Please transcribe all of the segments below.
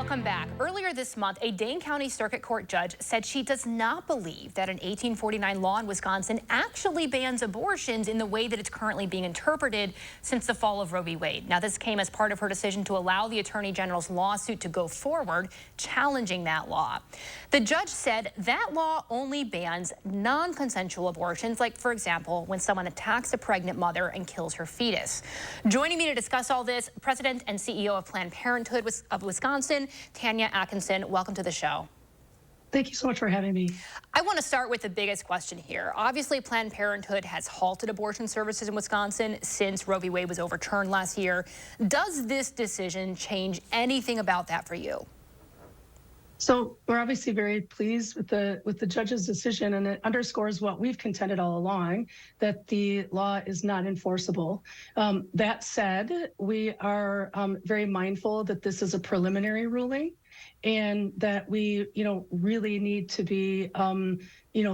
Welcome back. Earlier this month, a Dane County Circuit Court judge said she does not believe that an 1849 law in Wisconsin actually bans abortions in the way that it's currently being interpreted since the fall of Roe v. Wade. Now, this came as part of her decision to allow the Attorney General's lawsuit to go forward, challenging that law. The judge said that law only bans non-consensual abortions, like, for example, when someone attacks a pregnant mother and kills her fetus. Joining me to discuss all this, President and CEO of Planned Parenthood of Wisconsin, Tanya Atkinson. Welcome to the show. Thank you so much for having me. I want to start with the biggest question here. Obviously, Planned Parenthood has halted abortion services in Wisconsin since Roe v. Wade was overturned last year. Does this decision change anything about that for you? So we're obviously very pleased with the judge's decision, and it underscores what we've contended all along, that the law is not enforceable. That said, we are very mindful that this is a preliminary ruling, and that we, really need to be,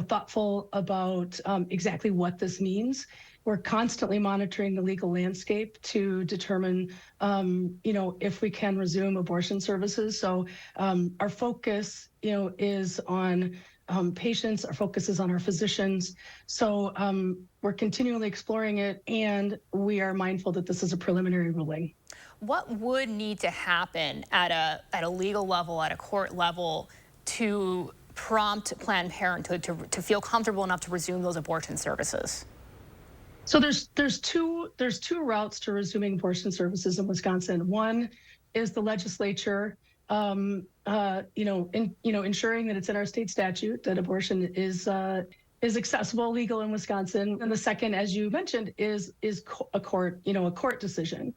thoughtful about exactly what this means. We're constantly monitoring the legal landscape to determine, if we can resume abortion services. So our focus, is on patients. Our focus is on our physicians. So we're continually exploring it, and we are mindful that this is a preliminary ruling. What would need to happen at a legal level, at a court level, to prompt Planned Parenthood to feel comfortable enough to resume those abortion services? So there's two routes to resuming abortion services in Wisconsin. One is the legislature, ensuring that it's in our state statute that abortion is accessible, legal in Wisconsin. And the second, as you mentioned, is a court decision.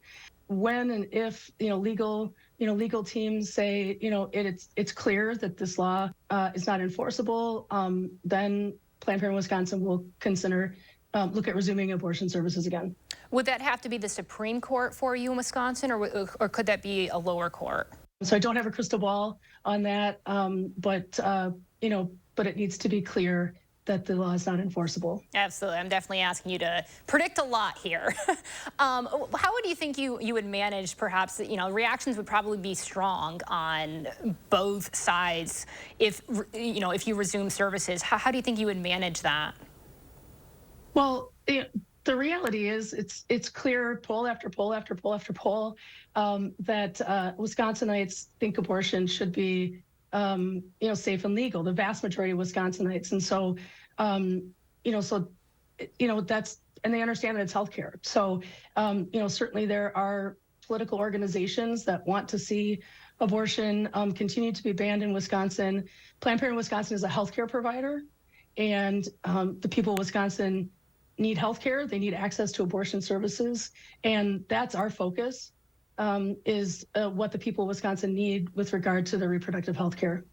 When and if legal teams say it's clear that this law is not enforceable, then Planned Parenthood Wisconsin will consider look at resuming abortion services again. Would that have to be the Supreme Court for you in Wisconsin, or could that be a lower court? So I don't have a crystal ball on that, but it needs to be clear that the law is not enforceable. Absolutely. I'm definitely asking you to predict a lot here. How would you think you would manage, perhaps, reactions would probably be strong on both sides if you resume services. How do you think you would manage that? Well, the reality is it's clear, poll after poll after poll after poll, that Wisconsinites think abortion should be safe and legal. The vast majority of Wisconsinites, and so that's, and they understand that it's healthcare. So certainly there are political organizations that want to see abortion continue to be banned in Wisconsin. Planned Parenthood Wisconsin is a healthcare provider, and the people of Wisconsin need health care. They need access to abortion services. And that's our focus, is what the people of Wisconsin need with regard to their reproductive health care.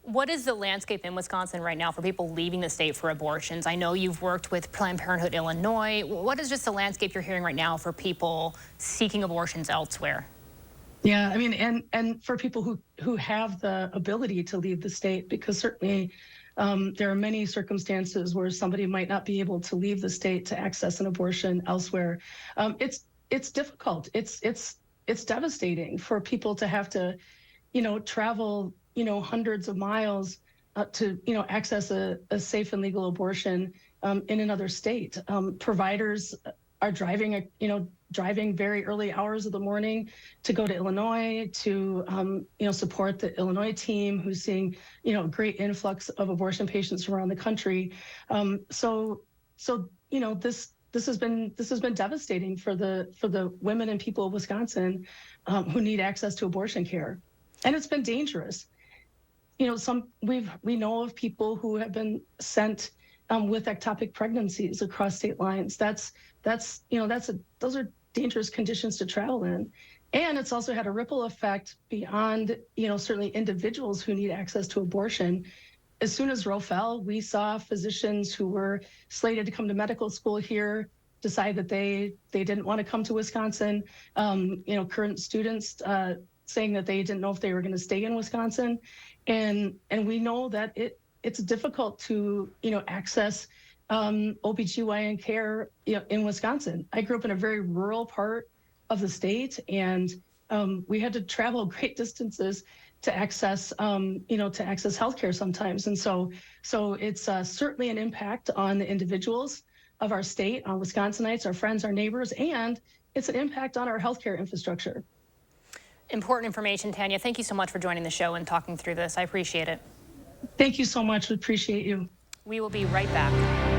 What is the landscape in Wisconsin right now for people leaving the state for abortions? I know you've worked with Planned Parenthood Illinois. What is just the landscape you're hearing right now for people seeking abortions elsewhere? Yeah, I mean, and for people who have the ability to leave the state, because certainly there are many circumstances where somebody might not be able to leave the state to access an abortion elsewhere. It's difficult. It's devastating for people to have to, travel, hundreds of miles to, access a safe and legal abortion in another state. Providers are driving very early hours of the morning to go to Illinois to, support the Illinois team who's seeing, a great influx of abortion patients from around the country. This has been devastating for the women and people of Wisconsin who need access to abortion care, and it's been dangerous. We know of people who have been sent with ectopic pregnancies across state lines. Those are dangerous conditions to travel in. And it's also had a ripple effect beyond, certainly individuals who need access to abortion. As soon as Roe fell, we saw physicians who were slated to come to medical school here decide that they didn't want to come to Wisconsin. Current students saying that they didn't know if they were going to stay in Wisconsin. And we know that it's difficult to, access OBGYN care in Wisconsin. I grew up in a very rural part of the state, and we had to travel great distances to access, to access healthcare sometimes. And so it's certainly an impact on the individuals of our state, on Wisconsinites, our friends, our neighbors, and it's an impact on our healthcare infrastructure. Important information, Tanya. Thank you so much for joining the show and talking through this. I appreciate it. Thank you so much. We appreciate you. We will be right back.